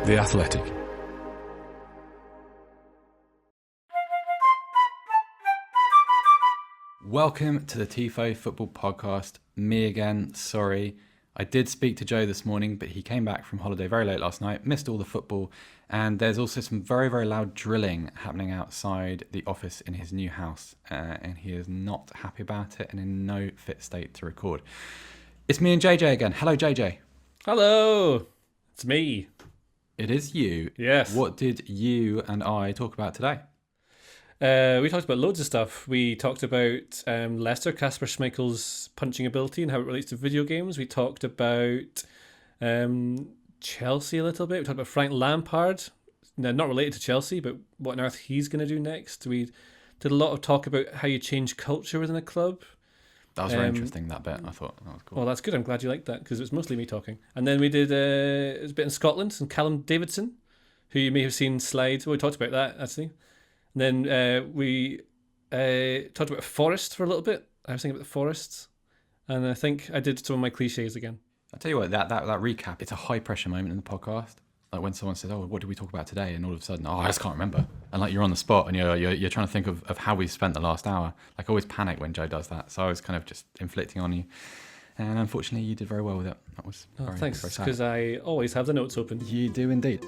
The Athletic. Welcome to the Tifo Football Podcast. Me again, sorry. I did speak to Joe this morning, but he came back from holiday very late last night, missed all the football, and there's also some very, very loud drilling happening outside the office in his new house, and he is not happy about it and in no fit state to record. It's me and JJ again. Hello, JJ. Hello, it's me. It is you. Yes. What did you and I talk about today? We talked about loads of stuff. We talked about Leicester, Kasper Schmeichel's punching ability and how it relates to video games. We talked about Chelsea a little bit. We talked about Frank Lampard. Now, not related to Chelsea, but what on earth he's going to do next. We did a lot of talk about how you change culture within a club. That was very interesting, that bit. I thought that was cool. Well, that's good. I'm glad you liked that because it was mostly me talking. And then we did it was a bit in Scotland and Callum Davidson, who you may have seen slide. Well, we talked about that, actually. And then we talked about Forest for a little bit. I was thinking about the Forests. And I think I did some of my cliches again. I'll tell you what, that recap, it's a high pressure moment in the podcast. Like when someone says, oh, what did we talk about today? And all of a sudden, I just can't remember. And like you're on the spot and you're trying to think of how we spent the last hour. Like I always panic when Joe does that. So I was kind of just inflicting on you. And unfortunately, you did very well with it. That was thanks, very sad. because I always have the notes open. You do indeed.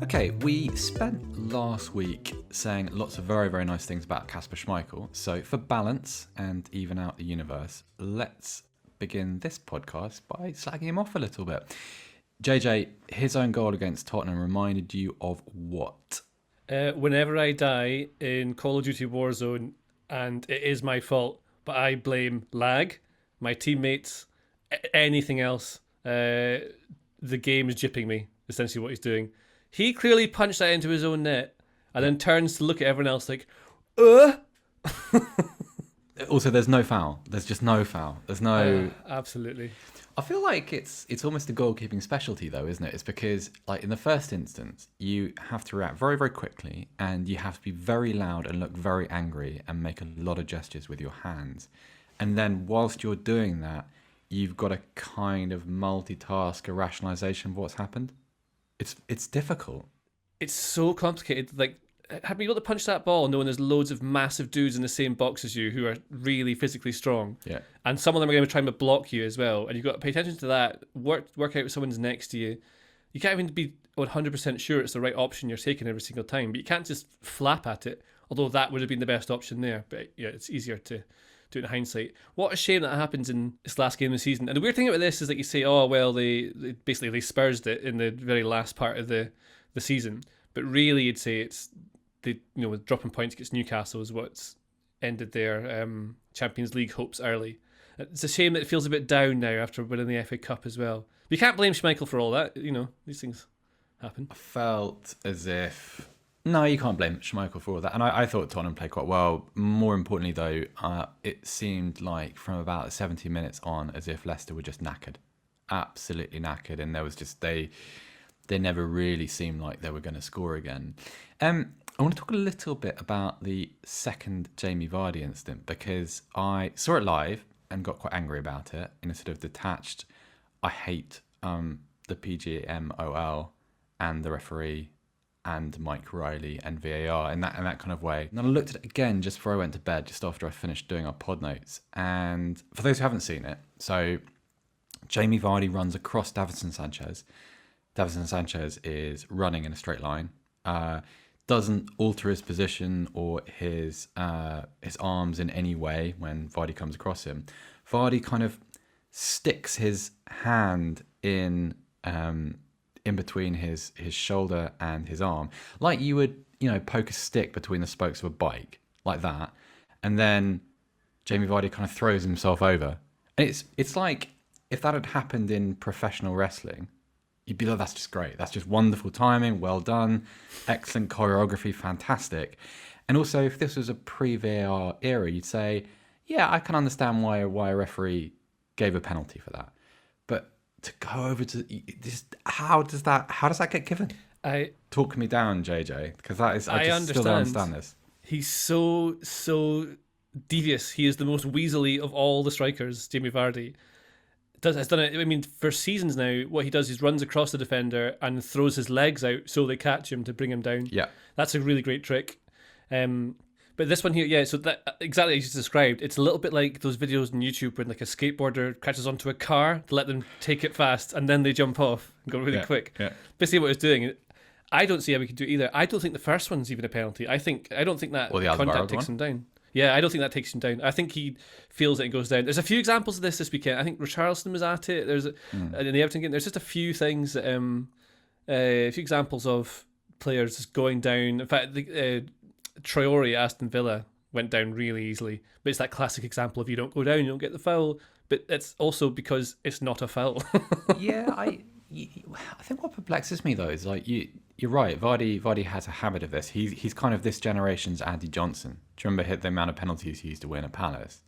Okay, we spent last week saying lots of very, very nice things about Kasper Schmeichel. So for balance and even out the universe, let's begin this podcast by slagging him off a little bit. JJ, his own goal against Tottenham reminded you of what? Whenever I die in Call of Duty Warzone, and it is my fault, but I blame lag, my teammates, anything else, the game is jipping me, essentially what he's doing. He clearly punched that into his own net and then turns to look at everyone else like, Also, there's no foul. There's just no foul. There's no... absolutely. I feel like it's almost a goalkeeping specialty, though, isn't it? It's because, like, in the first instance, you have to react very, very quickly and you have to be very loud and look very angry and make a lot of gestures with your hands. And then whilst you're doing that, you've got a kind of multitask, a rationalisation of what's happened. It's difficult. It's so complicated. Like, have you able to punch that ball knowing there's loads of massive dudes in the same box as you who are really physically strong? Yeah. And some of them are going to try and block you as well. And you've got to pay attention to that. Work out if someone's next to you. You can't even be 100% sure it's the right option you're taking every single time. But you can't just flap at it. Although that would have been the best option there. But yeah, it's easier to do it in hindsight. What a shame that happens in this last game of the season. And the weird thing about this is that you say, oh, well, they spursed it in the very last part of the season. But really, you'd say it's with dropping points against Newcastle is what's ended their Champions League hopes early. It's a shame that it feels a bit down now after winning the FA Cup as well. But you can't blame Schmeichel for all that. These things happen. I felt as if... No, you can't blame Schmeichel for all that. And I thought Tottenham played quite well. More importantly, though, it seemed like from about 70 minutes on as if Leicester were just knackered. Absolutely knackered. And there was just... They never really seemed like they were going to score again. I want to talk a little bit about the second Jamie Vardy incident because I saw it live and got quite angry about it in a sort of detached, I hate the PGMOL and the referee and Mike Riley and VAR in that kind of way. And then I looked at it again just before I went to bed, just after I finished doing our pod notes. And for those who haven't seen it, so Jamie Vardy runs across Davinson Sanchez. Davinson Sanchez is running in a straight line. Doesn't alter his position or his arms in any way when Vardy comes across him. Vardy kind of sticks his hand in between his shoulder and his arm, like you would poke a stick between the spokes of a bike, like that. And then Jamie Vardy kind of throws himself over, and it's like if that had happened in professional wrestling. You'd be like, that's just great. That's just wonderful timing. Well done. Excellent choreography. Fantastic. And also, if this was a pre-VAR era, you'd say, yeah, I can understand why a referee gave a penalty for that. But to go over to this, how does that get given? Talk me down, JJ, because that is I just still don't understand this. He's so devious. He is the most weaselly of all the strikers. Jamie Vardy has done it. I mean, for seasons now, what he does is runs across the defender and throws his legs out so they catch him to bring him down. Yeah, that's a really great trick. But this one here, yeah, so that exactly as you described, it's a little bit like those videos on YouTube when like a skateboarder catches onto a car to let them take it fast and then they jump off and go really quick. Yeah. Basically what it's doing. I don't see how we can do it either. I don't think the first one's even a penalty. I don't think that contact takes him down. Yeah, I don't think that takes him down. I think he feels it and goes down. There's a few examples of this weekend. I think Richarlison was at it. There's in the Everton game. There's just a few things, a few examples of players just going down. In fact, Traore at Aston Villa went down really easily. But it's that classic example of you don't go down, you don't get the foul. But it's also because it's not a foul. Yeah, I think what perplexes me though is like you're right. Vardy has a habit of this. He's kind of this generation's Andy Johnson. Do you remember the amount of penalties he used to win at Palace,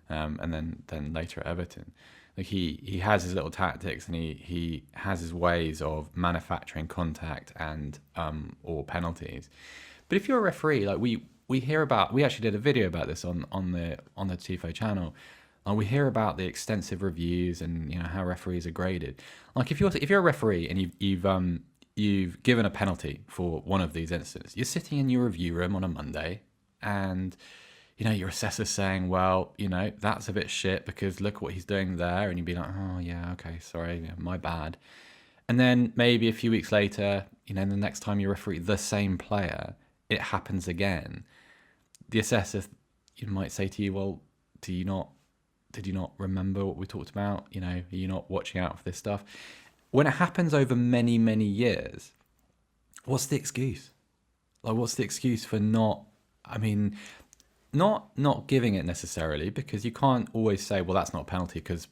and then later at Everton? Like he has his little tactics and he has his ways of manufacturing contact and or penalties. But if you're a referee, like we hear about, we actually did a video about this on the Tifo channel. And we hear about the extensive reviews and how referees are graded. Like if you're a referee and you've given a penalty for one of these incidents, you're sitting in your review room on a Monday, and your assessor's saying, well, that's a bit shit because look what he's doing there, and you'd be like, oh yeah, okay, sorry, my bad. And then maybe a few weeks later, the next time you referee the same player, it happens again. The assessor might say to you, well, did you not remember what we talked about? Are you not watching out for this stuff? When it happens over many, many years, what's the excuse? Like, what's the excuse for not giving it necessarily? Because you can't always say, well, that's not a penalty because,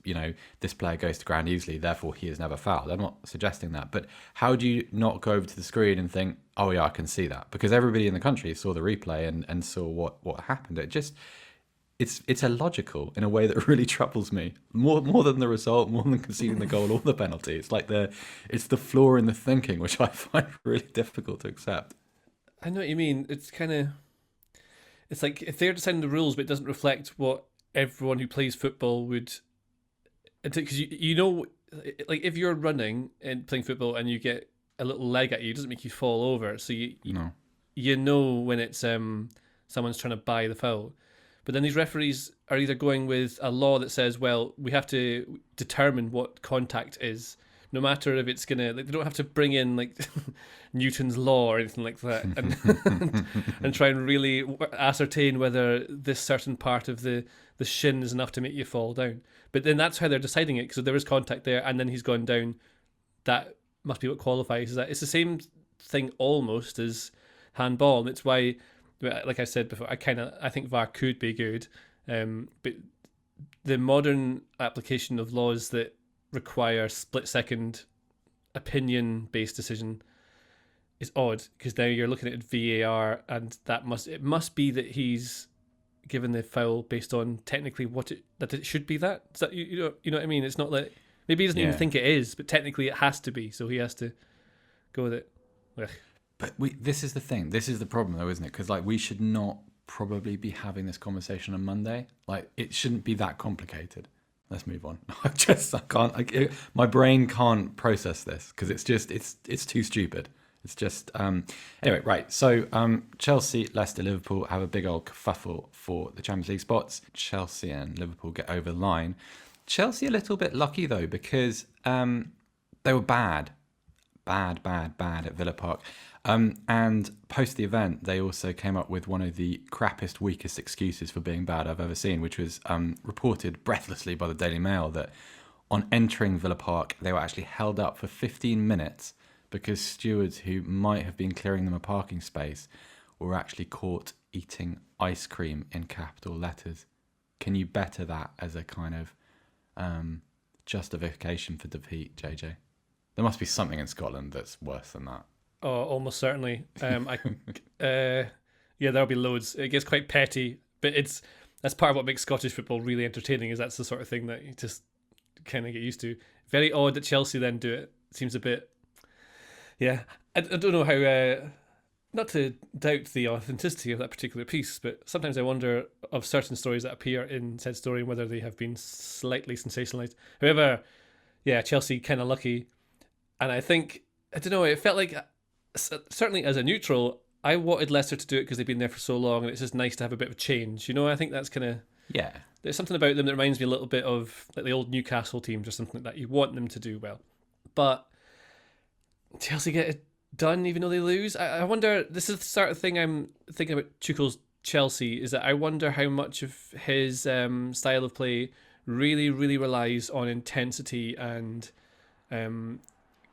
this player goes to ground easily, therefore he is never fouled. I'm not suggesting that. But how do you not go over to the screen and think, oh yeah, I can see that? Because everybody in the country saw the replay and saw what happened. It's illogical in a way that really troubles me more than the result, more than conceding the goal or the penalty. It's like it's the flaw in the thinking, which I find really difficult to accept. I know what you mean. It's like if they're deciding the rules, but it doesn't reflect what everyone who plays football would. Because like if you're running and playing football and you get a little leg at you, it doesn't make you fall over. So you know when it's someone's trying to buy the foul. But then these referees are either going with a law that says, well, we have to determine what contact is, no matter if it's gonna. Like, they don't have to bring in like Newton's law or anything like that, and try and really ascertain whether this certain part of the shin is enough to make you fall down. But then that's how they're deciding it, because if there is contact there and then he's gone down, that must be what qualifies as that. It's the same thing almost as handball, and it's why. Like I said before, I think VAR could be good, but the modern application of laws that require split-second opinion-based decision is odd, because now you're looking at VAR, and it must be that he's given the foul based on technically that it should be that. Is that you know what I mean? It's not like maybe he doesn't even think it is, but technically it has to be, so he has to go with it. Ugh. But this is the thing. This is the problem, though, isn't it? Because we should not probably be having this conversation on Monday. Like, it shouldn't be that complicated. Let's move on. I can't. My brain can't process this because it's too stupid. It's just anyway. Right. So Chelsea, Leicester, Liverpool have a big old kerfuffle for the Champions League spots. Chelsea and Liverpool get over the line. Chelsea a little bit lucky though, because they were bad at Villa Park. And post the event, they also came up with one of the crappiest, weakest excuses for being bad I've ever seen, which was reported breathlessly by the Daily Mail that on entering Villa Park, they were actually held up for 15 minutes because stewards who might have been clearing them a parking space were actually caught eating ice cream in capital letters. Can you better that as a kind of justification for defeat, JJ? There must be something in Scotland that's worse than that. Oh, almost certainly. Yeah, there'll be loads. It gets quite petty, but that's part of what makes Scottish football really entertaining. Is that's the sort of thing that you just kind of get used to. Very odd that Chelsea then do it. Seems a bit. Yeah, I don't know how. Not to doubt the authenticity of that particular piece, but sometimes I wonder of certain stories that appear in said story and whether they have been slightly sensationalized. However, yeah, Chelsea kind of lucky, and I think I don't know. It felt like certainly as a neutral, I wanted Leicester to do it because they've been there for so long, and it's just nice to have a bit of change. I think that's kind of Yeah. there's something about them that reminds me a little bit of like the old Newcastle teams or something like that. You want them to do well, but Chelsea get it done even though they lose. I wonder. This is the sort of thing I'm thinking about Tuchel's Chelsea. Is that I wonder how much of his style of play really, really relies on intensity and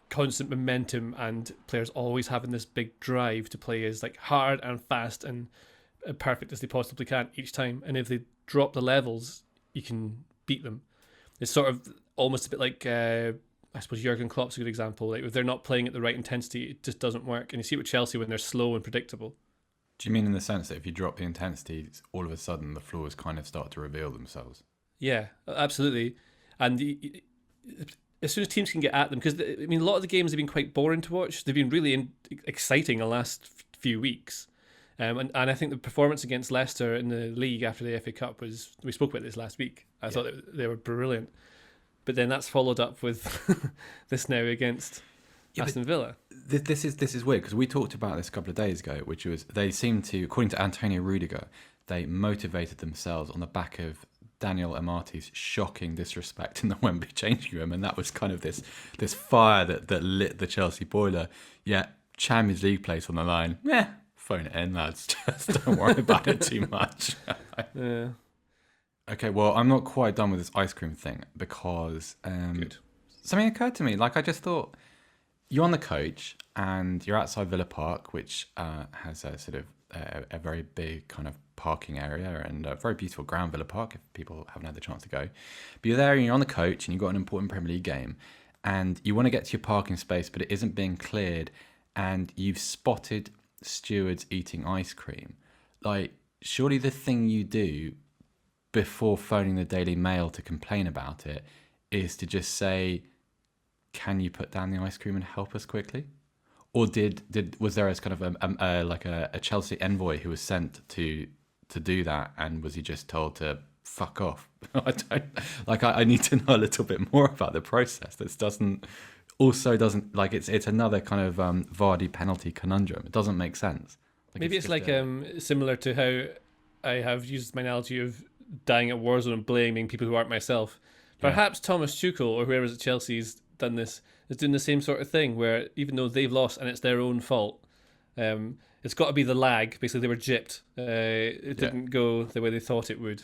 constant momentum, and players always having this big drive to play as like hard and fast and perfect as they possibly can each time. And if they drop the levels, you can beat them. It's sort of almost a bit like I suppose Jurgen Klopp's a good example. Like if they're not playing at the right intensity, it just doesn't work. And you see it with Chelsea when they're slow and predictable. Do you mean in the sense that if you drop the intensity, all of a sudden the flaws kind of start to reveal themselves? Yeah, absolutely. And as soon as teams can get at them, because I mean, a lot of the games have been quite boring to watch. They've been really exciting the last few weeks. And I think the performance against Leicester in the league after the FA Cup was, we spoke about this last week. I thought that they were brilliant. But then that's followed up with this now against Aston Villa. This is weird because we talked about this a couple of days ago, which was they seem to, according to Antonio Rudiger, they motivated themselves on the back of Daniel Amati's shocking disrespect in the Wembley changing room, and that was kind of this fire that lit the Chelsea boiler. Yeah, Champions League place on the line. Phone it in, lads. Just don't worry about it too much. Yeah. Okay, well, I'm not quite done with this ice cream thing because something occurred to me. Like, I just thought, you're on the coach and you're outside Villa Park, which has a sort of a very big kind of parking area and a very beautiful ground, Villa Park, if people haven't had the chance to go. But you're there and you're on the coach and you've got an important Premier League game and you want to get to your parking space, but it isn't being cleared and you've spotted stewards eating ice cream. Like, surely the thing you do before phoning the Daily Mail to complain about it is to just say, can you put down the ice cream and help us quickly? Or was there as kind of a Chelsea envoy who was sent to do that, and was he just told to fuck off? I need to know a little bit more about the process. This doesn't like it's another kind of Vardy penalty conundrum. It doesn't make sense. Like, maybe it's like similar to how I have used my analogy of dying at Warzone and blaming people who aren't myself. Perhaps Thomas Tuchel or whoever's at Chelsea's done this is doing the same sort of thing, where even though they've lost and it's their own fault, it's got to be the lag. Basically, they were gypped. It didn't go the way they thought it would,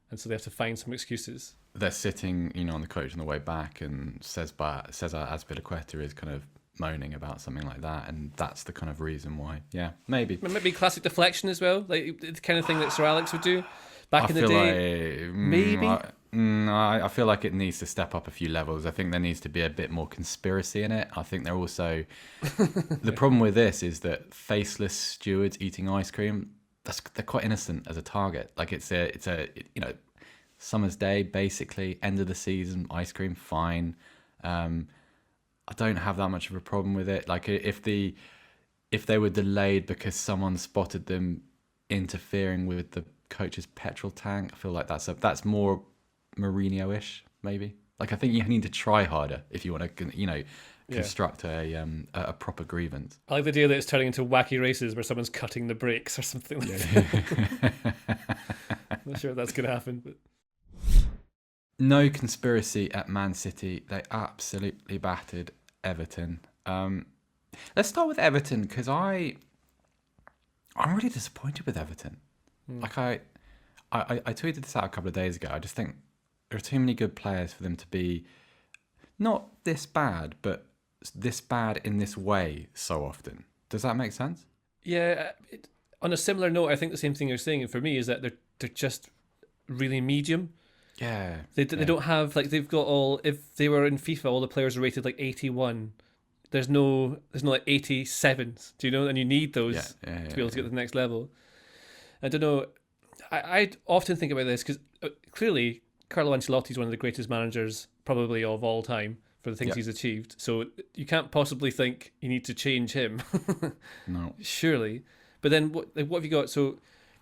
and so they have to find some excuses. They're sitting, on the coach on the way back, and Cesar Azpilicueta is kind of moaning about something like that, and that's the kind of reason why. Yeah, maybe. Maybe classic deflection as well, like the kind of thing that Sir Alex would do back in the day. Maybe. I feel like it needs to step up a few levels. I think there needs to be a bit more conspiracy in it. I think they're also the problem with this is that faceless stewards eating ice cream. They're quite innocent as a target. Like it's a summer's day, basically end of the season, ice cream, fine. I don't have that much of a problem with it. Like if they were delayed because someone spotted them interfering with the coach's petrol tank, I feel like that's more Mourinho-ish, maybe. Like I think you need to try harder if you want to, construct a proper grievance. I like the idea that it's turning into wacky races where someone's cutting the brakes or something like that. I'm not sure if that's going to happen, but no conspiracy at Man City. They absolutely battered Everton. Let's start with Everton because I'm really disappointed with Everton. Like I tweeted this out a couple of days ago. I just think there are too many good players for them to be not this bad, but this bad in this way so often. Does that make sense? Yeah. On a similar note, I think the same thing you're saying for me is that they're just really medium. Yeah. They don't have, like, they've got all, if they were in FIFA, all the players are rated like 81. There's no like 87s, do you know? And you need those to be able to get to the next level. I don't know. I often think about this because clearly Carlo Ancelotti is one of the greatest managers probably of all time. for the things Yep. he's achieved. So you can't possibly think you need to change him, No. surely. But then what have you got? So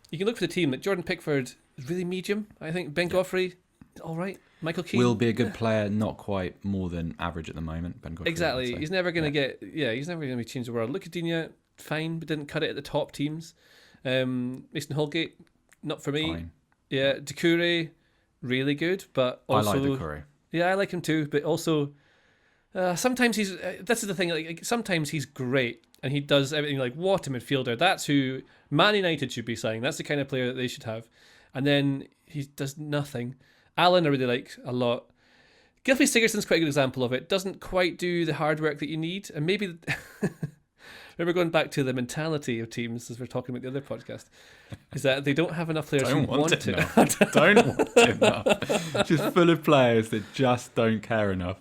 you can look for the team. Like Jordan Pickford is really medium. I think Ben Godfrey, all right. Michael Keane Will be a good player, not quite more than average at the moment. Ben Godfrey, exactly. He's never going to Yeah. he's never going to change the world. Look at Dina, fine, but didn't cut it at the top teams. Mason Holgate, not for me. Fine. Yeah, Doucouré, really good, but also I like Doucouré. yeah, I like him too. But also, sometimes he's this is the thing. Like sometimes he's great and he does everything. Like what a midfielder! That's who Man United should be signing. That's the kind of player that they should have. And then he does nothing. Allen I really like a lot. Gylfi Sigurdsson's quite a good example of it. Doesn't quite do the hard work that you need, and maybe. Remember going back to the mentality of teams as we're talking about the other podcast, is that they don't have enough players who want it. Don't want it enough. Just full of players that just don't care enough.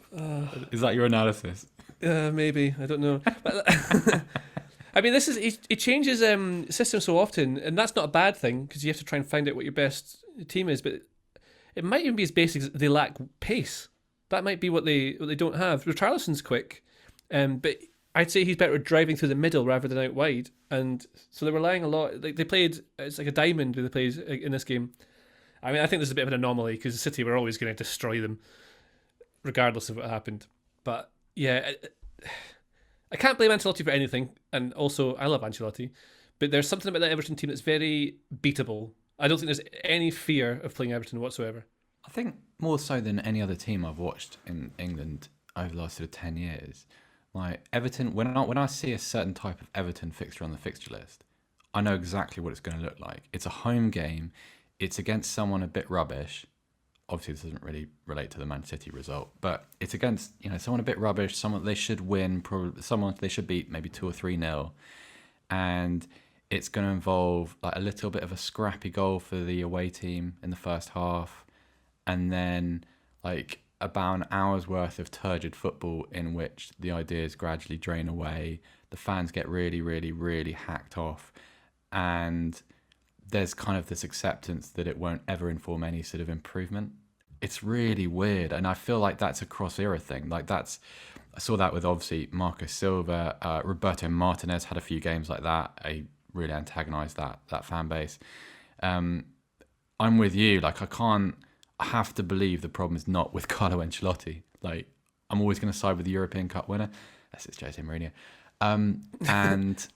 Is that your analysis? Maybe, I don't know. I mean, this is he changes systems so often, and that's not a bad thing because you have to try and find out what your best team is. But it might even be as basic as they lack pace. That might be what they don't have. Richarlison's quick, but I'd say he's better at driving through the middle rather than out wide. And so they're relying a lot. Like they played, it's like a diamond who they played in this game. I mean, I think this is a bit of an anomaly because City were always going to destroy them, regardless of what happened. But yeah, I can't blame Ancelotti for anything. And also, I love Ancelotti, but there's something about that Everton team that's very beatable. I don't think there's any fear of playing Everton whatsoever. I think more so than any other team I've watched in England over the last sort of 10 years. Like Everton, when I see a certain type of Everton fixture on the fixture list, I know exactly what it's going to look like. It's a home game. It's against someone a bit rubbish. Obviously, this doesn't really relate to the Man City result, but it's against someone a bit rubbish, someone they should win, probably someone they should beat maybe 2 or 3-0, and it's going to involve like a little bit of a scrappy goal for the away team in the first half, and then like about an hour's worth of turgid football in which the ideas gradually drain away, the fans get really, really, really hacked off, and there's kind of this acceptance that it won't ever inform any sort of improvement. It's really weird, and I feel like that's a cross-era thing. Like I saw that with obviously Marcus Silva, Roberto Martinez had a few games like that. I really antagonised that fan base. I'm with you. Like I have to believe the problem is not with Carlo Ancelotti. Like I'm always going to side with the European Cup winner. That's Jose Mourinho. And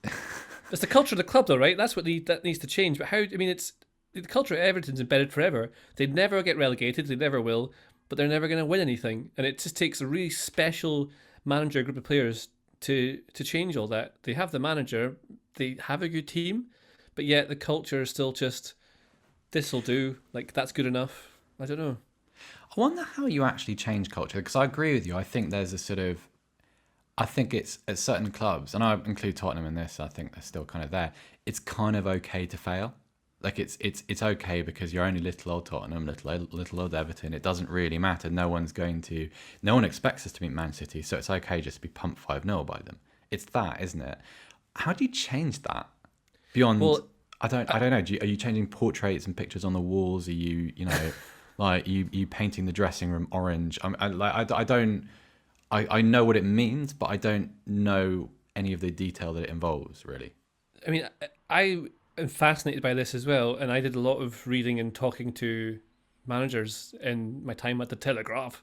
it's the culture of the club, though, right? That's what that needs to change. But it's the culture at Everton's embedded forever. They'd never get relegated. They never will. But they're never going to win anything. And it just takes a really special manager group of players to change all that. They have the manager. They have a good team. But yet the culture is still just, this'll do. Like, that's good enough. I don't know. I wonder how you actually change culture, because I agree with you. I think there's I think it's at certain clubs, and I include Tottenham in this, I think they're still kind of there. It's kind of okay to fail. Like it's okay because you're only little old Tottenham, little old Everton. It doesn't really matter. No one expects us to beat Man City, so it's okay just to be pumped 5-0 by them. It's that, isn't it? How do you change that? Beyond, well, I don't know. Are you changing portraits and pictures on the walls? Are you like you painting the dressing room orange? I know what it means, but I don't know any of the detail that it involves, really. I mean, I am fascinated by this as well, and I did a lot of reading and talking to managers in my time at the Telegraph,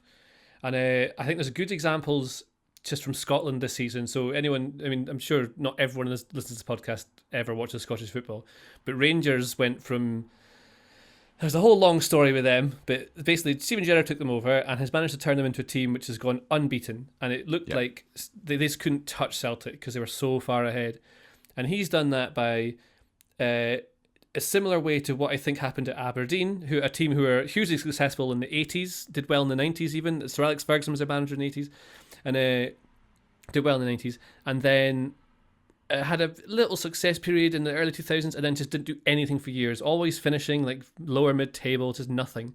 and I think there's good examples just from Scotland this season. So anyone, I mean, I'm sure not everyone who listens to this podcast ever watches Scottish football, but Rangers went from, there's a whole long story with them, but basically Steven Gerrard took them over and has managed to turn them into a team which has gone unbeaten, and it looked like they just couldn't touch Celtic because they were so far ahead. And he's done that by a similar way to what I think happened at Aberdeen, a team who were hugely successful in the 80s, did well in the 90s even. Sir Alex Ferguson was their manager in the 80s, and did well in the 90s. And then had a little success period in the early 2000s, and then just didn't do anything for years, always finishing like lower mid-table, just nothing.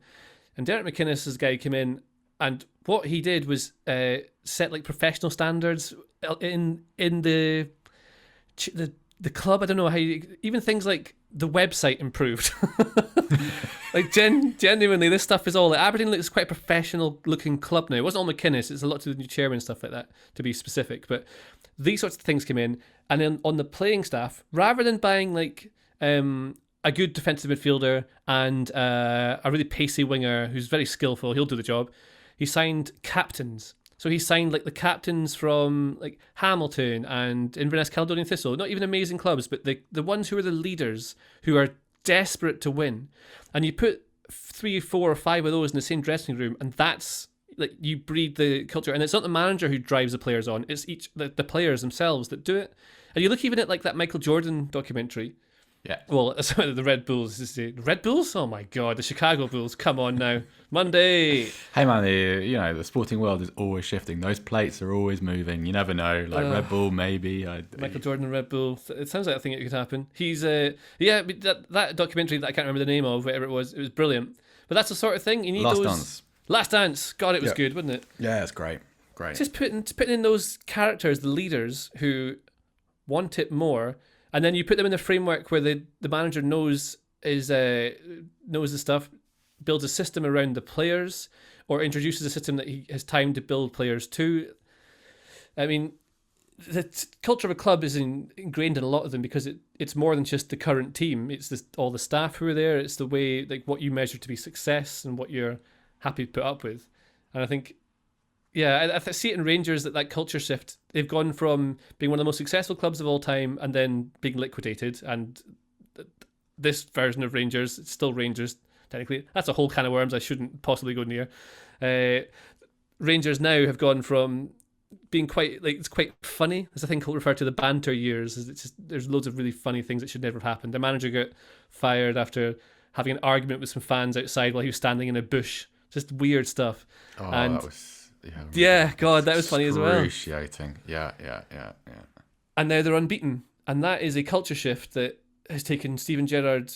And Derek McInnes, this guy, came in, and what he did was set like professional standards in the club. I don't know how even things like the website improved. Like genuinely, this stuff is all like, Aberdeen looks quite a professional looking club now. It wasn't all McInnes, it's a lot to do with the new chairman and stuff like that, to be specific. But these sorts of things came in, and then on the playing staff, rather than buying like a good defensive midfielder and a really pacey winger who's very skillful, he'll do the job. He signed captains. So he signed like the captains from like Hamilton and Inverness Caledonian Thistle, not even amazing clubs, but the ones who are the leaders, who are desperate to win. And you put 3, 4, or 5 of those in the same dressing room, and that's like, you breed the culture. And it's not the manager who drives the players on, it's the players themselves that do it. And you look even at like that Michael Jordan documentary. Yeah. Well, the Red Bulls. The Red Bulls? Oh my God, the Chicago Bulls. Come on now. Monday. Hey man, the sporting world is always shifting. Those plates are always moving. You never know. Like Red Bull, maybe. Michael Jordan and Red Bull. It sounds like a thing that could happen. He's that documentary that I can't remember the name of, whatever it was brilliant. But that's the sort of thing you need. Last Dance. God, it was good, wasn't it? Yeah, it's great. Just putting in those characters, the leaders who want it more. And then you put them in a framework where the manager knows the stuff, builds a system around the players, or introduces a system that he has time to build players to. I mean, the culture of a club is ingrained in a lot of them because it's more than just the current team. It's all the staff who are there. It's the way, like, what you measure to be success and what you're happy to put up with. And I think, yeah, I see it in Rangers that culture shift. They've gone from being one of the most successful clubs of all time and then being liquidated. And this version of Rangers, it's still Rangers, technically. That's a whole can of worms I shouldn't possibly go near. Rangers now have gone from being it's quite funny. There's a thing called referred to the banter years. It's just, there's loads of really funny things that should never have happened. The manager got fired after having an argument with some fans outside while he was standing in a bush. Just weird stuff. Oh, and that was... Yeah, God, that was funny as well. Excruciating. Yeah. And now they're unbeaten. And that is a culture shift that has taken Steven Gerrard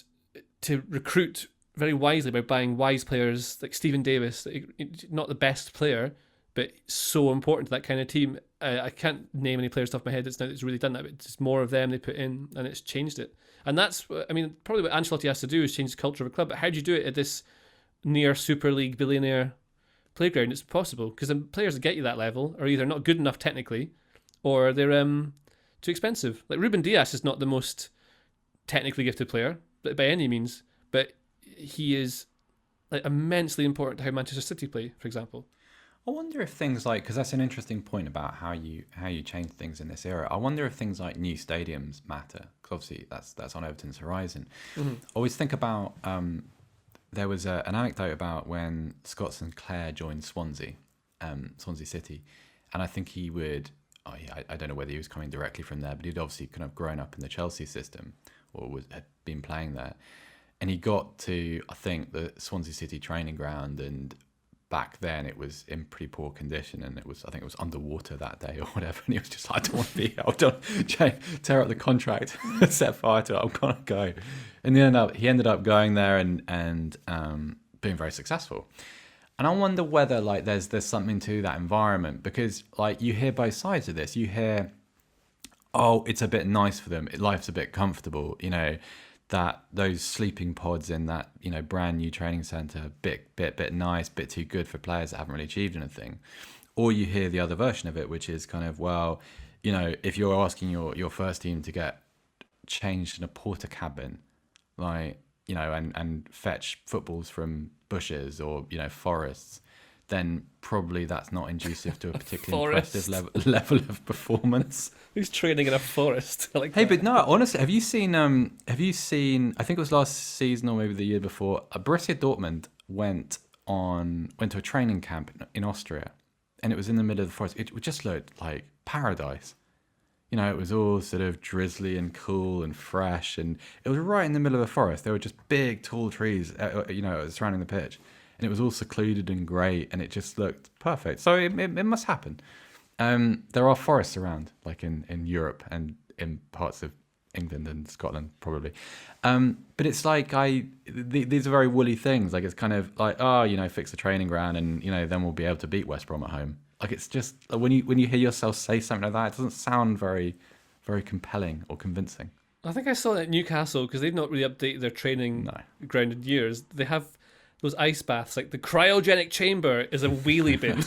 to recruit very wisely by buying wise players like Stephen Davis, not the best player, but so important to that kind of team. I can't name any players off my head that's really done that, but it's more of them they put in, and it's changed it. And that's, I mean, probably what Ancelotti has to do is change the culture of a club. But how do you do it at this near Super League billionaire playground? It's possible because the players that get you that level are either not good enough technically, or they're too expensive. Like Ruben Dias is not the most technically gifted player by any means, but he is like immensely important to how Manchester City play, for example. I wonder if things like, because that's an interesting point about how you change things in this era. I wonder if things like new stadiums matter, because obviously that's on Everton's horizon. Mm-hmm. I always think about. There was an anecdote about when Scott Sinclair joined Swansea City, and I think he would. I don't know whether he was coming directly from there, but he'd obviously kind of grown up in the Chelsea system or had been playing there, and he got to, I think, the Swansea City training ground, and back then it was in pretty poor condition, and I think it was underwater that day or whatever, and he was just like, I don't want to be here, I'll tear up the contract, set fire to it, I'm gonna go. And he ended up going there and being very successful. And I wonder whether like there's something to that environment, because like you hear both sides of this. You hear, oh, it's a bit nice for them, life's a bit comfortable, that those sleeping pods in that brand new training centre, bit nice, bit too good for players that haven't really achieved anything. Or you hear the other version of it, which is kind of, well, if you're asking your first team to get changed in a porter cabin, like and fetch footballs from bushes or forests, then probably that's not inducive to a particularly impressive level of performance. Who's training in a forest? But no, honestly, have you seen? I think it was last season or maybe the year before. Borussia Dortmund went to a training camp in Austria, and it was in the middle of the forest. It just looked like paradise. It was all sort of drizzly and cool and fresh, and it was right in the middle of the forest. There were just big, tall trees, surrounding the pitch. And it was all secluded and great, and it just looked perfect. So it must happen. There are forests around, like in Europe and in parts of England and Scotland, probably. But it's like these are very woolly things. Like it's kind of like, fix the training ground, and then we'll be able to beat West Brom at home. Like it's just when you hear yourself say something like that, it doesn't sound very, very compelling or convincing. I think I saw it at Newcastle because they've not really updated their training ground in years. They have those ice baths, like the cryogenic chamber is a wheelie bin.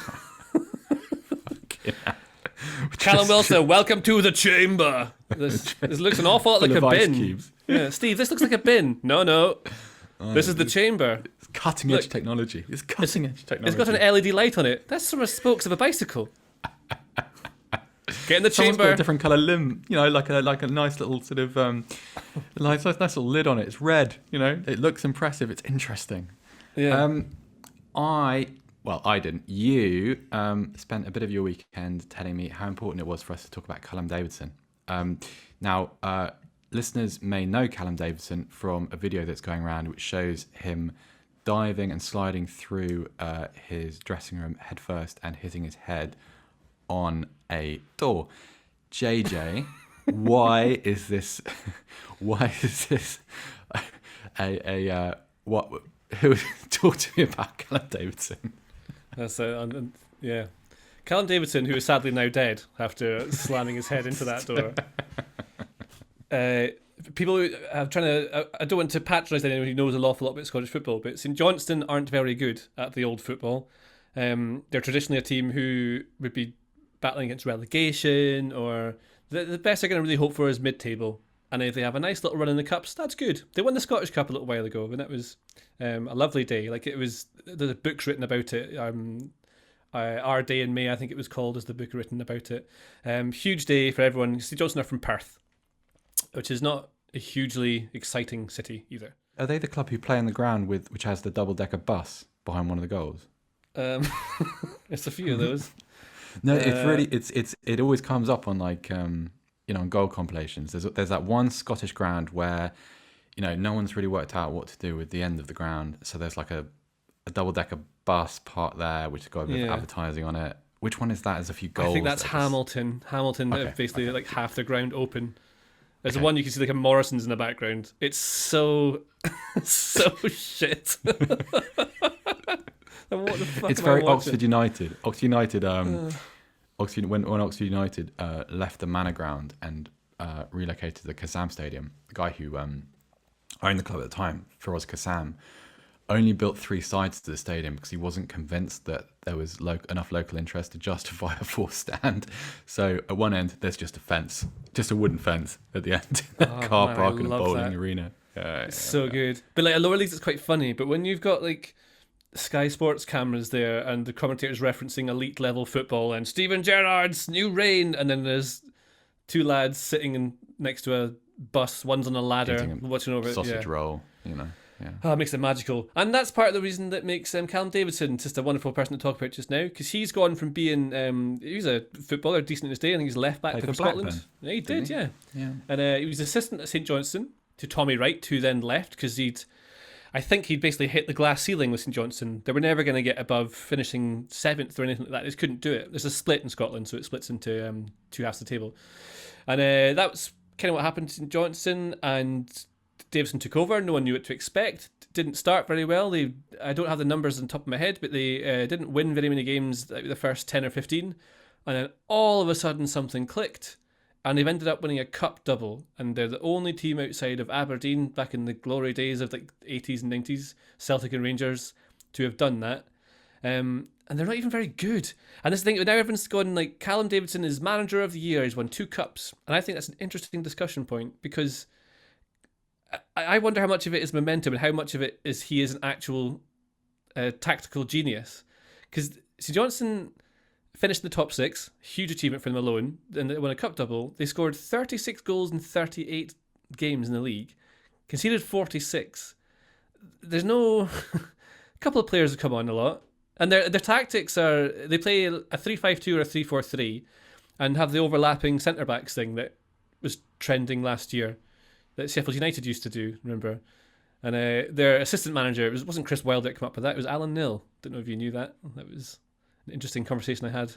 Callum Wilson, welcome to the chamber. This looks an awful lot like a bin. Cubes. Yeah, Steve, this looks like a bin. No. This is the chamber. It's cutting edge technology. It's cutting edge technology. It's got an LED light on it. That's from the spokes of a bicycle. Get in the Someone's chamber. got a different colour limb, like a nice little sort of nice little lid on it. It's red, It looks impressive. It's interesting. Yeah. I didn't. You spent a bit of your weekend telling me how important it was for us to talk about Callum Davidson. Now, listeners may know Callum Davidson from a video that's going around which shows him diving and sliding through his dressing room headfirst and hitting his head on a door. JJ, why is this what? Who talk to me about Callum Davidson? Yeah. Callum Davidson, who is sadly now dead after slamming his head into that door. People who are trying to... I don't want to patronise anyone who knows an awful lot about Scottish football, but St Johnstone aren't very good at the old football. They're traditionally a team who would be battling against relegation, or the best they're going to really hope for is mid-table. And if they have a nice little run in the Cups, that's good. They won the Scottish Cup a little while ago, and that was a lovely day. Like, it was... There's books written about it. Our Day in May, I think it was called, is the book written about it. Huge day for everyone. St Johnstone are from Perth, which is not a hugely exciting city either. Are they the club who play on the ground which has the double-decker bus behind one of the goals? It's a few of those. No, it's really it always comes up on on goal compilations. There's that one Scottish ground where no one's really worked out what to do with the end of the ground, so there's like a double-decker bus part there which has got a bit of advertising on it. Which one is that? There's a few goals. I think that's Hamilton. Okay. Basically like half the ground open. There's one you can see like a Morrison's in the background. It's so shit. What the fuck it's very Oxford United. Oxford United. When Oxford United left the Manor Ground and relocated to the Kassam Stadium, the guy who owned the club at the time, Firoz Kassam, only built 3 sides to the stadium because he wasn't convinced that there was enough local interest to justify a 4th stand. So at one end, there's just a fence, just a wooden fence at the end, car park and a bowling arena. It's so good. But like at lower leagues, it's quite funny. But when you've got like Sky Sports cameras there and the commentators referencing elite level football and Steven Gerrard's new reign, and then there's 2 lads sitting next to a bus, one's on a ladder watching over sausage roll, Yeah. Oh, it makes it magical. And that's part of the reason that makes Callum Davidson just a wonderful person to talk about just now, because he's gone from being he was a footballer decent in his day. I think he's left back for Scotland. Yeah, he did. Yeah. And he was assistant at St Johnstone to Tommy Wright, who then left because I think he'd basically hit the glass ceiling with St Johnstone. They were never going to get above finishing 7th or anything like that. They just couldn't do it. There's a split in Scotland, so it splits into 2 halves of the table. And that was kind of what happened to St Johnstone, and Davidson took over. No one knew what to expect. Didn't start very well. I don't have the numbers on top of my head, but they didn't win very many games, like the first 10 or 15. And then all of a sudden something clicked. And they've ended up winning a cup double. And they're the only team outside of Aberdeen back in the glory days of like 80s and 90s, Celtic and Rangers, to have done that. And they're not even very good. And this thing, now everyone's gone like, Callum Davidson is manager of the year. He's won 2 cups. And I think that's an interesting discussion point, because I wonder how much of it is momentum and how much of it is he is an actual tactical genius. Because St Johnstone finished in the top 6, huge achievement for them alone, and they won a cup double. They scored 36 goals in 38 games in the league, conceded 46. There's no... a couple of players have come on a lot, and their tactics are, they play a 3-5-2 or a 3-4-3 and have the overlapping centre-backs thing that was trending last year, that Sheffield United used to do, remember? And their assistant manager, it wasn't Chris Wilder that came up with that, it was Alan Nill. Don't know if you knew that. That was an interesting conversation I had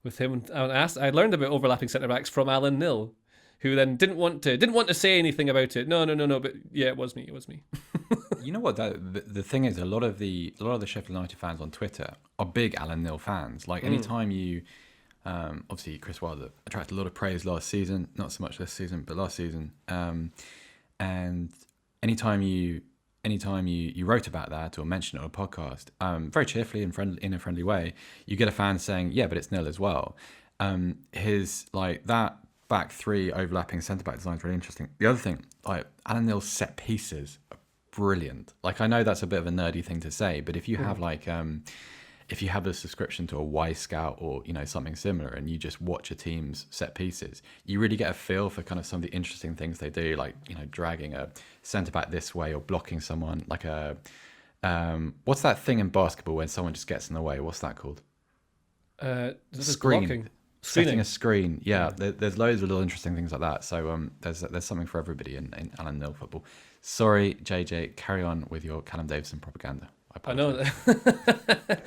with him. I learned about overlapping centre-backs from Alan Nill, who then didn't want to say anything about it. No, but yeah, it was me. You know what? The thing is, a lot of the Sheffield United fans on Twitter are big Alan Nill fans. Like anytime you Obviously, Chris Wilder attracted a lot of praise last season, not so much this season, but last season. And anytime you wrote about that or mentioned it on a podcast, very cheerfully and in a friendly way, you get a fan saying, "Yeah, but it's nil as well." His like that back three overlapping centre back design is really interesting. The other thing, like Alan Neil's set pieces are brilliant. Like I know that's a bit of a nerdy thing to say, but if you have like if you have a subscription to a Y Scout or something similar, and you just watch a team's set pieces, you really get a feel for kind of some of the interesting things they do, like dragging a centre back this way or blocking someone, like a what's that thing in basketball when someone just gets in the way? What's that called? Screen. Setting a screen. Yeah. There's loads of little interesting things like that. So there's something for everybody in Alan Neil football. Sorry, JJ, carry on with your Callum Davidson propaganda. I know that.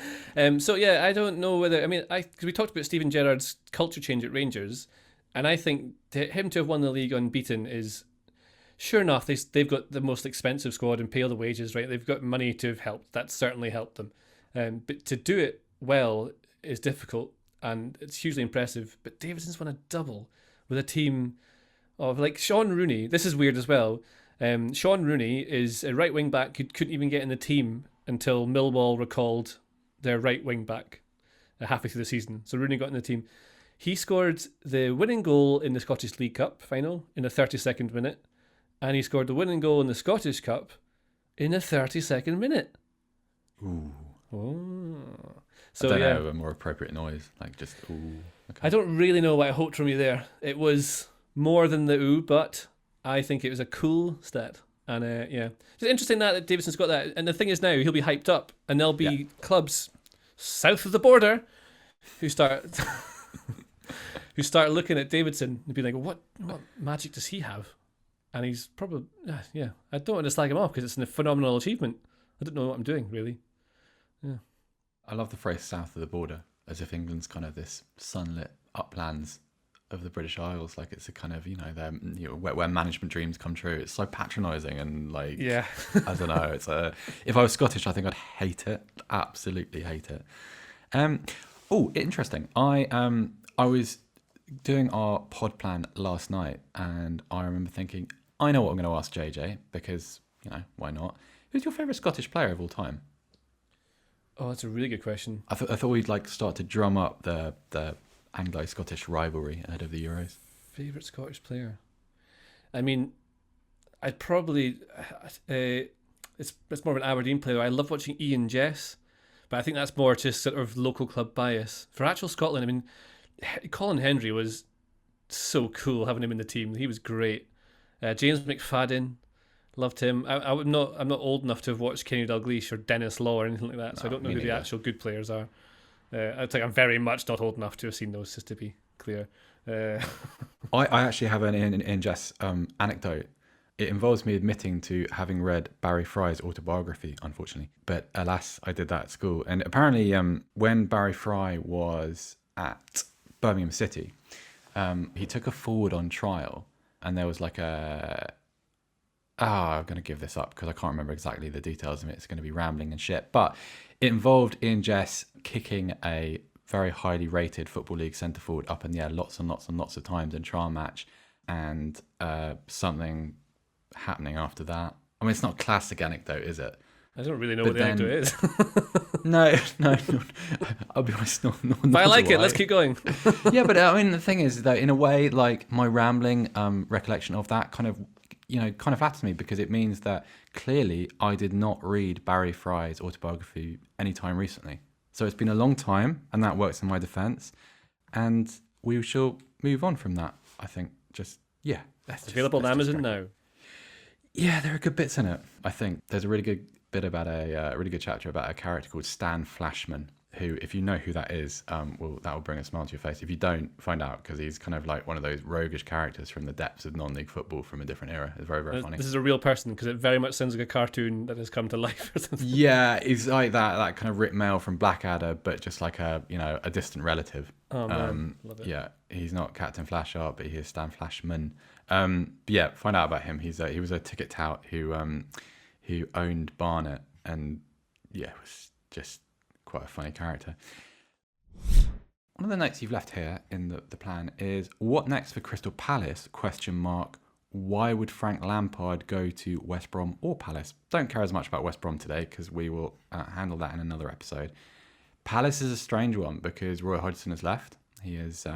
So yeah, I don't know whether because we talked about Steven Gerrard's culture change at Rangers, and I think him to have won the league unbeaten is sure enough. They've got the most expensive squad and pay all the wages, right? They've got money to have helped. That's certainly helped them. But to do it well is difficult, and it's hugely impressive. But Davidson's won a double with a team of like Sean Rooney. This is weird as well. Sean Rooney is a right wing back who couldn't even get in the team until Millwall recalled their right wing back halfway through the season. So Rooney got in the team. He scored the winning goal in the Scottish League Cup final in the 32nd minute, and he scored the winning goal in the Scottish Cup in the 32nd minute. Ooh. Oh. So I don't know a more appropriate noise, like just ooh. Okay. I don't really know what I hoped from you there. It was more than the ooh, but I think it was a cool stat. And it's interesting that Davidson's got that. And the thing is now he'll be hyped up, and there'll be clubs south of the border who start looking at Davidson and be like, what magic does he have? And he's probably I don't want to slag him off because it's a phenomenal achievement. I don't know what I'm doing really. Yeah, I love the phrase south of the border, as if England's kind of this sunlit uplands of the British Isles, like it's a kind of where management dreams come true. It's so patronising and like I don't know. It's if I was Scottish, I think I'd hate it, absolutely hate it. Interesting. I was doing our pod plan last night, and I remember thinking, I know what I'm going to ask JJ because why not? Who's your favourite Scottish player of all time? Oh, that's a really good question. I thought we'd like start to drum up the Anglo-Scottish rivalry ahead of the Euros. Favourite Scottish player? I mean, I'd probably it's more of an Aberdeen player. I love watching Ian Jess, but I think that's more just sort of local club bias. For actual Scotland, I mean, Colin Hendry was so cool having him in the team. He was great. James McFadden, loved him. I'm not old enough to have watched Kenny Dalglish or Dennis Law or anything like that, so I don't know who the actual good players are. I think I'm very much not old enough to have seen those, just to be clear. I actually have an in Jess anecdote. It involves me admitting to having read Barry Fry's autobiography, unfortunately. But alas, I did that at school. And apparently when Barry Fry was at Birmingham City, he took a forward on trial, and there was like I'm going to give this up because I can't remember exactly the details of it. It's going to be rambling and shit. But it involved Ian Jess kicking a very highly rated Football League centre forward up in the air lots and lots and lots of times in trial match, and something happening after that. I mean, it's not a classic anecdote, is it? I don't really know what the anecdote is. No. I'll be honest, not but I like it. Let's keep going. Yeah, but I mean, the thing is that in a way, like my rambling recollection of that kind of flatters me, because it means that clearly I did not read Barry Fry's autobiography anytime recently. So it's been a long time, and that works in my defence. And we shall move on from that, I think. It's available on Amazon now. Yeah, there are good bits in it, I think. There's a really good bit about a really good chapter about a character called Stan Flashman, who, if you know who that is, that will bring a smile to your face. If you don't, find out, because he's kind of like one of those roguish characters from the depths of non-league football from a different era. It's very, very funny. This is a real person, because it very much sounds like a cartoon that has come to life or something. Yeah, he's like that kind of Rick Mail from Blackadder, but just like a distant relative. Oh man, love it. Yeah, he's not Captain Flashart, but he is Stan Flashman. But yeah, find out about him. He was a ticket tout who owned Barnet, and was just quite a funny character. one of the notes you've left here in the plan is, what next for Crystal Palace? ? Why would Frank Lampard go to West Brom or Palace? Don't care as much about West Brom today because we will handle that in another episode. Palace is a strange one because Roy Hodgson has left. He has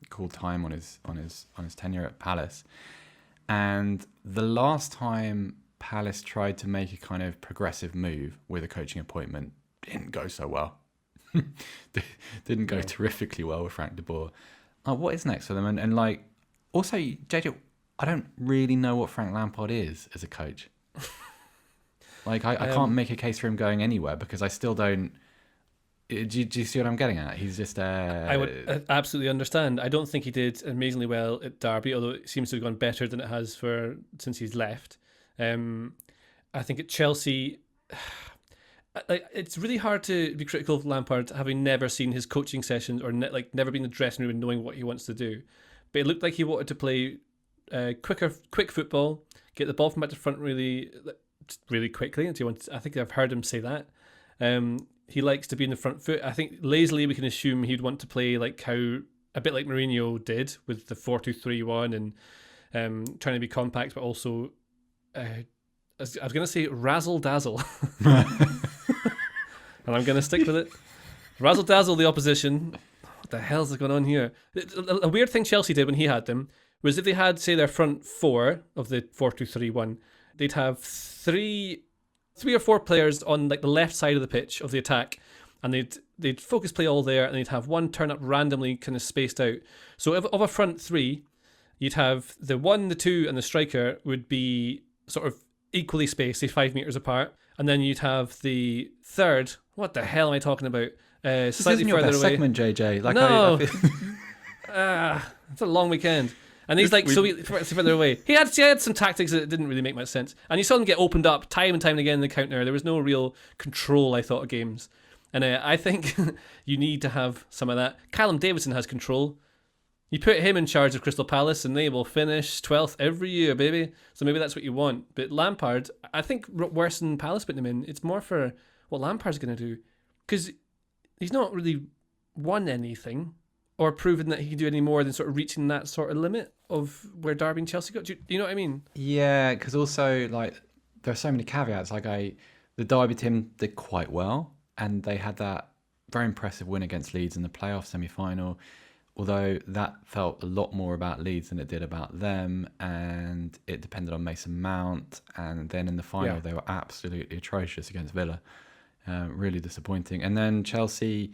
called time on his tenure at Palace. And the last time Palace tried to make a kind of progressive move with a coaching appointment, didn't go so well. Didn't go terrifically well with Frank de Boer. What is next for them? And like, also, JJ, I don't really know what Frank Lampard is as a coach. Like, I can't make a case for him going anywhere because I still don't. Do you see what I'm getting at? He's just. I would absolutely understand. I don't think he did amazingly well at Derby, although it seems to have gone better than it has since he's left. I think at Chelsea, it's really hard to be critical of Lampard having never seen his coaching sessions or never been in the dressing room and knowing what he wants to do. But it looked like he wanted to play quick football, get the ball from back to front really, really quickly. I think I've heard him say that. He likes to be in the front foot. I think lazily we can assume he'd want to play a bit like Mourinho did with the 4-2-3-1 and trying to be compact, but also I was going to say razzle dazzle, and I'm going to stick with it. Razzle dazzle the opposition. What the hell's going on here? A weird thing Chelsea did when he had them was if they had, say, their front four of the 4-2-3-1, they'd have three or four players on the left side of the pitch of the attack, and they'd focus play all there, and they'd have one turn up randomly, kind of spaced out. So of a front three, you'd have the 1, the 2, and the striker would be sort of equally spaced, say 5 meters apart, and then you'd have the third. What the hell am I talking about? Slightly further further away. Segment, JJ. No, it's a long weekend. And he's further away. He had some tactics that didn't really make much sense. And you saw them get opened up time and time again in the counter. There was no real control, I thought, of games. And I think you need to have some of that. Callum Davidson has control. You put him in charge of Crystal Palace and they will finish 12th every year, baby. So maybe that's what you want. But Lampard, I think worse than Palace putting him in, it's more for what Lampard's going to do. Because he's not really won anything or proven that he can do any more than sort of reaching that sort of limit of where Derby and Chelsea got. Do you know what I mean? Yeah, because also there are so many caveats. The Derby team did quite well, and they had that very impressive win against Leeds in the playoff semi-final. Although that felt a lot more about Leeds than it did about them, and it depended on Mason Mount. And then in the final, They were absolutely atrocious against Villa. Really disappointing. And then Chelsea.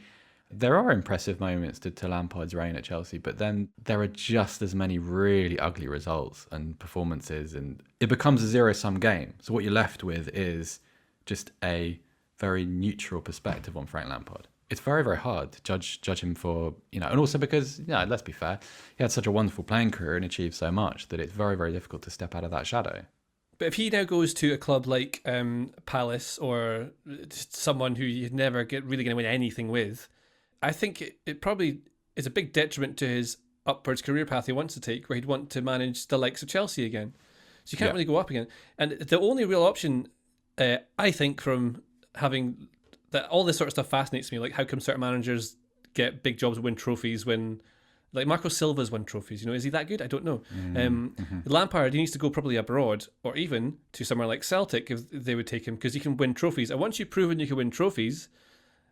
There are impressive moments to Lampard's reign at Chelsea, but then there are just as many really ugly results and performances, and it becomes a zero-sum game. So what you're left with is just a very neutral perspective on Frank Lampard. It's very, very hard to judge him for, and also because, let's be fair, he had such a wonderful playing career and achieved so much that it's very, very difficult to step out of that shadow. But if he now goes to a club like Palace or someone who you'd never really going to win anything with, I think it probably is a big detriment to his upwards career path he wants to take, where he'd want to manage the likes of Chelsea again. So you can't really go up again. And the only real option, I think, from having that, all this sort of stuff fascinates me. Like, how come certain managers get big jobs and win trophies when, like, Marco Silva's won trophies? Is he that good? I don't know. Lampard, he needs to go probably abroad or even to somewhere like Celtic if they would take him, because he can win trophies. And once you've proven you can win trophies,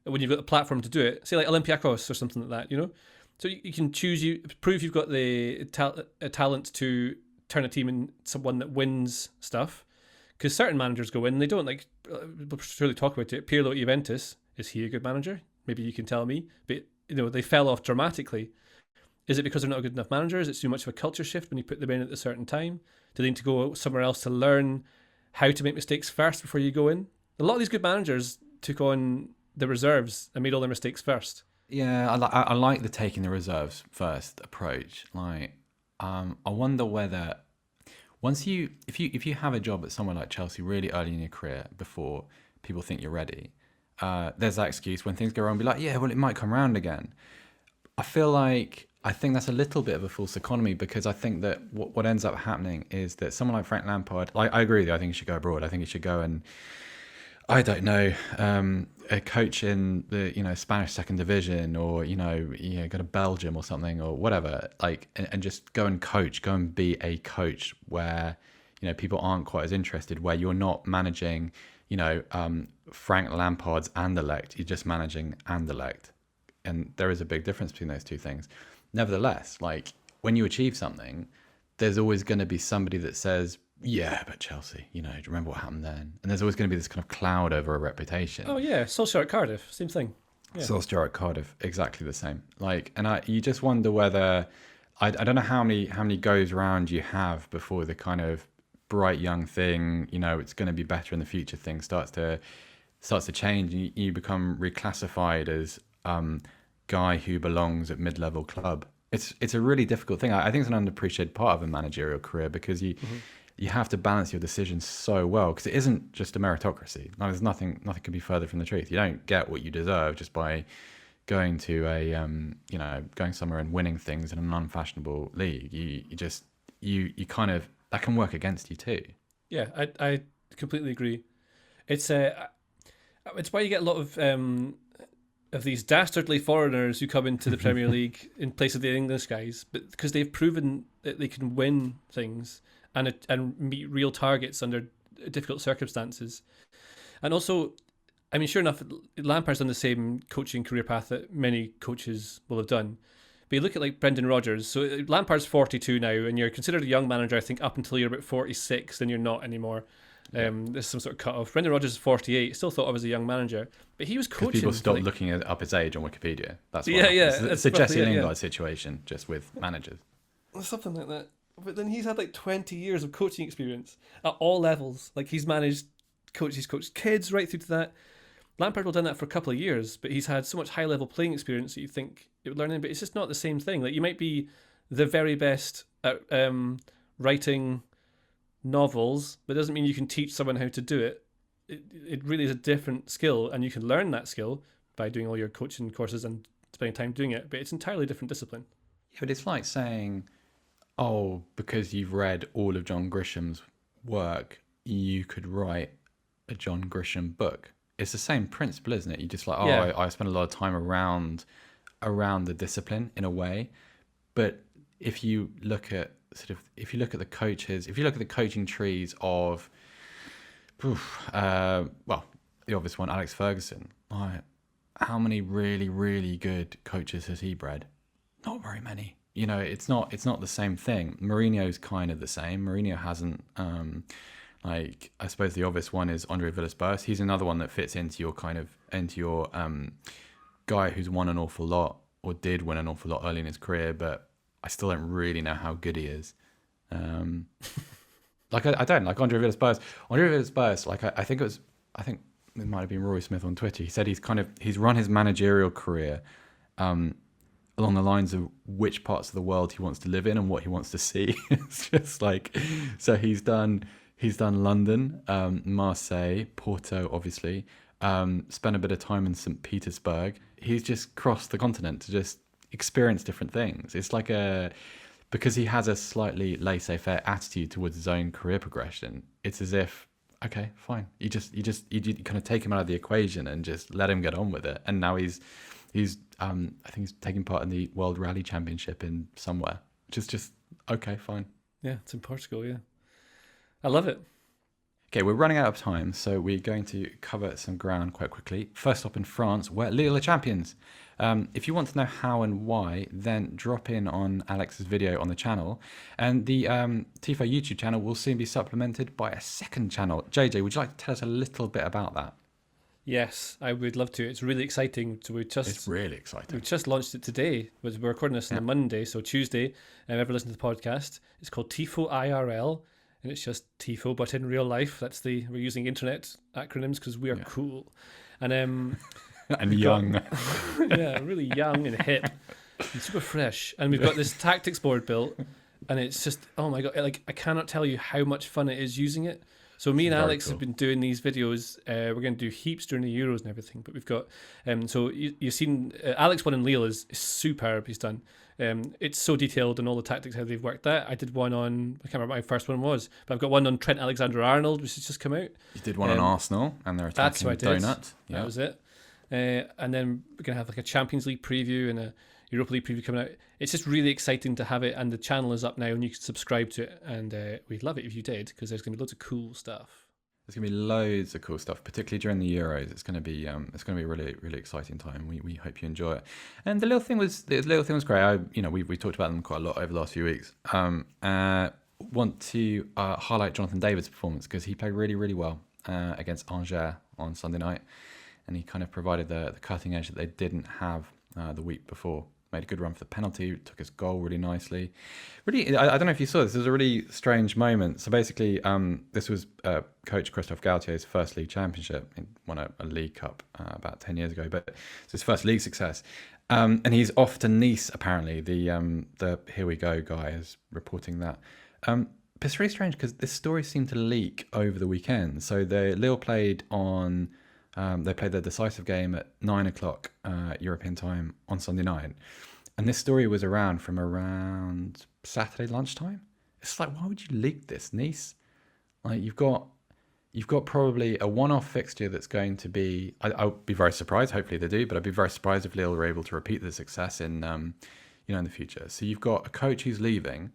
when you've got the platform to do it, say like Olympiacos or something like that, So you can prove you've got the talent to turn a team into someone that wins stuff. Because certain managers go in and they don't. Like, we'll surely talk about it. Pirlo at Juventus, is he a good manager? Maybe you can tell me. But, they fell off dramatically. Is it because they're not a good enough managers? It's too much of a culture shift when you put them in at a certain time? Do they need to go somewhere else to learn how to make mistakes first before you go in? A lot of these good managers took on the reserves and made all their mistakes first. Yeah, I like the taking the reserves first approach. I wonder whether if you have a job at somewhere like Chelsea really early in your career before people think you're ready, there's that excuse when things go wrong, be like, yeah, well, it might come round again. I think that's a little bit of a false economy, because I think that what ends up happening is that someone like Frank Lampard, I agree with you, I think he should go abroad. I think he should go and I don't know, a coach in the Spanish second division, or go to Belgium or something or whatever, like, and just go and be a coach where people aren't quite as interested, where you're not managing Frank Lampard's Anderlecht, you're just managing Anderlecht, and there is a big difference between those two things. Nevertheless, like, when you achieve something, there's always going to be somebody that says, yeah, but Chelsea, do you remember what happened then? And there's always going to be this kind of cloud over a reputation. Oh yeah, Solskjaer at Cardiff, same thing. Yeah. Solskjaer at Cardiff, exactly the same. Like, and you just wonder whether, I don't know how many goes around you have before the kind of bright young thing, it's going to be better in the future thing starts to change, and you become reclassified as guy who belongs at mid-level club. It's a really difficult thing. I think it's an underappreciated part of a managerial career, because you have to balance your decisions so well, because it isn't just a meritocracy. Like, there's nothing could be further from the truth. You don't get what you deserve just by going to going somewhere and winning things in an unfashionable league. You kind of, that can work against you too. Yeah, I completely agree. It's why you get a lot of these dastardly foreigners who come into the Premier League in place of the English guys, but because they've proven that they can win things and meet real targets under difficult circumstances. And also, I mean, sure enough, Lampard's done the same coaching career path that many coaches will have done. But you look at like Brendan Rodgers. So Lampard's 42 now, and you're considered a young manager, I think, up until you're about 46, then you're not anymore. There's some sort of cut off. Brendan Rodgers is 48, still thought of as a young manager, but he was coaching. People stopped looking up his age on Wikipedia. That's why. Yeah. It's a Jesse Lingard situation, just with managers. Something like that. But then he's had like 20 years of coaching experience at all levels. Like, he's coached kids right through to that. Lampard will have done that for a couple of years, but he's had so much high level playing experience that you think it would learn him. But it's just not the same thing. Like, you might be the very best at writing novels, but it doesn't mean you can teach someone how to do it. It really is a different skill, and you can learn that skill by doing all your coaching courses and spending time doing it. But it's an entirely different discipline. Yeah, but it's like saying, oh, because you've read all of John Grisham's work, you could write a John Grisham book. It's the same principle, isn't it? You just like, I spent a lot of time around the discipline in a way. But if you look at the coaches, if you look at the coaching trees of, the obvious one, Alex Ferguson, like, how many really, really good coaches has he bred? Not very many. It's not the same thing. Mourinho's kind of the same. Mourinho hasn't, I suppose the obvious one is Andre Villas-Boas. He's another one that fits into your guy who's won an awful lot, or did win an awful lot early in his career, but I still don't really know how good he is. I don't like Andre Villas-Boas. Andre Villas-Boas, I think it might have been Rory Smith on Twitter. He said he's run his managerial career along the lines of which parts of the world he wants to live in and what he wants to see. It's just like, so he's done London, Marseille, Porto, obviously. Spent a bit of time in St. Petersburg. He's just crossed the continent to just experience different things. It's like because he has a slightly laissez-faire attitude towards his own career progression. It's as if, okay, fine. You kind of take him out of the equation and just let him get on with it. And now he's I think he's taking part in the World Rally Championship in somewhere. Just okay, fine. Yeah, it's in Portugal. Yeah, I love it. Okay, we're running out of time, so we're going to cover some ground quite quickly. First up in France, where Lille are champions. If you want to know how and why, then drop in on Alex's video on the channel. And the Tifo YouTube channel will soon be supplemented by a second channel. JJ, would you like to tell us a little bit about that? Yes, I would love to. It's really exciting. So it's really exciting. We just launched it today. We're recording this on a Monday, so Tuesday. Ever listen to the podcast? It's called Tifo IRL. And it's just Tifo, but in real life. We're using internet acronyms because we are cool. And and young. Yeah, really young and hip and super fresh. And we've got this tactics board built, and it's just, oh my God, like, I cannot tell you how much fun it is using it. So me and Alex have been doing these videos. We're going to do heaps during the Euros and everything, but we've got, so you've seen, Alex one in Lille is superb, he's done. It's so detailed in all the tactics how they've worked that. I did one on, I can't remember what my first one was, but I've got one on Trent Alexander-Arnold, which has just come out. You did one on Arsenal and their attacking donut. Yeah. That was it. And then we're going to have like a Champions League preview and a Europa League preview coming out. It's just really exciting to have it, and the channel is up now and you can subscribe to it, and we'd love it if you did, because there's going to be loads of cool stuff. There's going to be loads of cool stuff, particularly during the Euros. It's going to be a really, really exciting time. We hope you enjoy it. And the little thing was great. We talked about them quite a lot over the last few weeks. Want to highlight Jonathan David's performance, because he played really, really well against Angers on Sunday night, and he kind of provided the cutting edge that they didn't have the week before. Made a good run for the penalty, took his goal really nicely. Really, I don't know if you saw this. It was a really strange moment. So basically, this was Coach Christophe Galtier's first league championship. He won a League Cup about 10 years ago, but it's his first league success. And he's off to Nice, apparently. The Here We Go guy is reporting that. But it's really strange because this story seemed to leak over the weekend. So Lille played on... they played their decisive game at 9:00 European time on Sunday night. And this story was around from around Saturday lunchtime. It's like, why would you leak this, Nice? Like, you've got probably a one-off fixture that's going to be... I'll be very surprised. Hopefully they do, but I'd be very surprised if Lille are able to repeat the success in in the future. So you've got a coach who's leaving,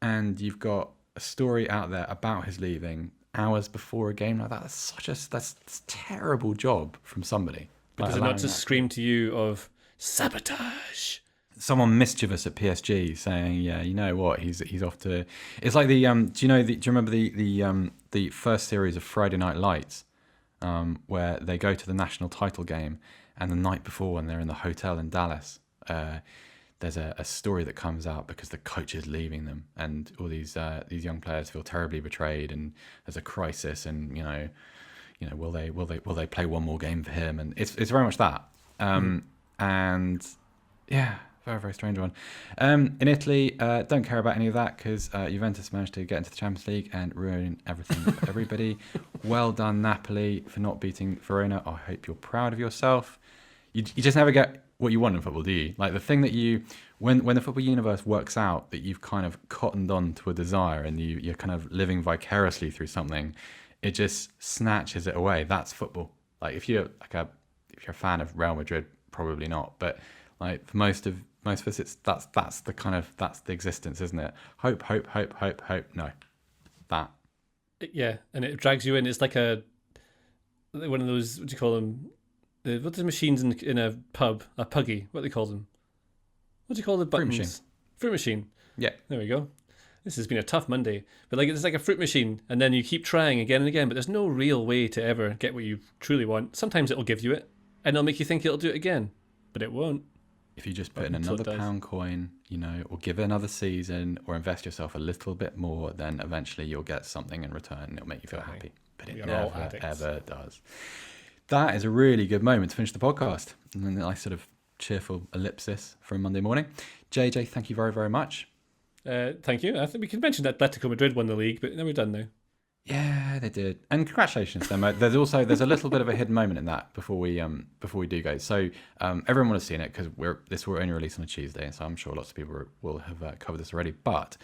and you've got a story out there about his leaving hours before a game like that. That's a terrible job from somebody. But does it not just scream to you of sabotage? Someone mischievous at PSG saying, "Yeah, you know what? He's off to." It's like the do you remember the first series of Friday Night Lights, where they go to the national title game, and the night before, when they're in the hotel in Dallas, there's a story that comes out because the coach is leaving them, and all these young players feel terribly betrayed, and there's a crisis, and will they play one more game for him? And it's very much that, and yeah, very, very strange one. In Italy, don't care about any of that, because Juventus managed to get into the Champions League and ruin everything for everybody. Well done, Napoli, for not beating Verona. I hope you're proud of yourself. You just never get what you want in football, do you? Like, the thing that when the football universe works out that you've kind of cottoned on to a desire, and you're kind of living vicariously through something, it just snatches it away. That's football. Like, if you're a fan of Real Madrid, probably not, but like for most of us, that's the existence, isn't it? Hope. No, that. Yeah, and it drags you in. It's like one of those, what do you call them? What's the machines in a pub? A puggy. What do they call them? What do you call the buttons? Fruit machine. Yeah. There we go. This has been a tough Monday. But it's like a fruit machine, and then you keep trying again and again, but there's no real way to ever get what you truly want. Sometimes it'll give you it, and it'll make you think it'll do it again, but it won't. If you just put in another pound coin, or give it another season, or invest yourself a little bit more, then eventually you'll get something in return, and it'll make you feel happy. But it never, ever does. That is a really good moment to finish the podcast. And then a nice sort of cheerful ellipsis for a Monday morning. JJ, thank you very, very much. Thank you. I think we can mention that Atletico Madrid won the league, but then we're done now. Yeah, they did. And congratulations to them. There's a little bit of a hidden moment in that before we do go. So everyone will have seen it, because this will only release on a Tuesday, so I'm sure lots of people will have covered this already. But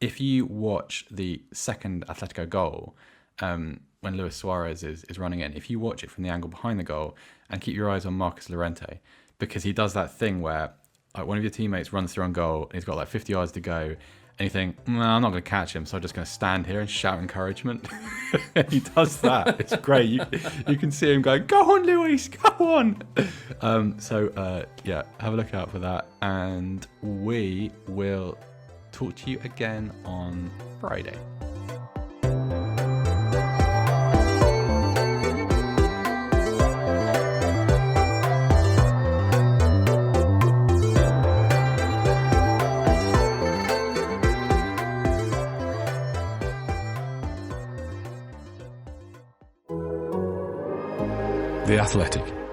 if you watch the second Atletico goal, when Luis Suarez is running in, if you watch it from the angle behind the goal and keep your eyes on Marcus Llorente, because he does that thing where like one of your teammates runs through on goal and he's got like 50 yards to go, and you think, I'm not going to catch him, so I'm just going to stand here and shout encouragement. And he does that. It's great. You can see him going, go on, Luis, go on. Yeah, have a look out for that. And we will talk to you again on Friday. The Athletic.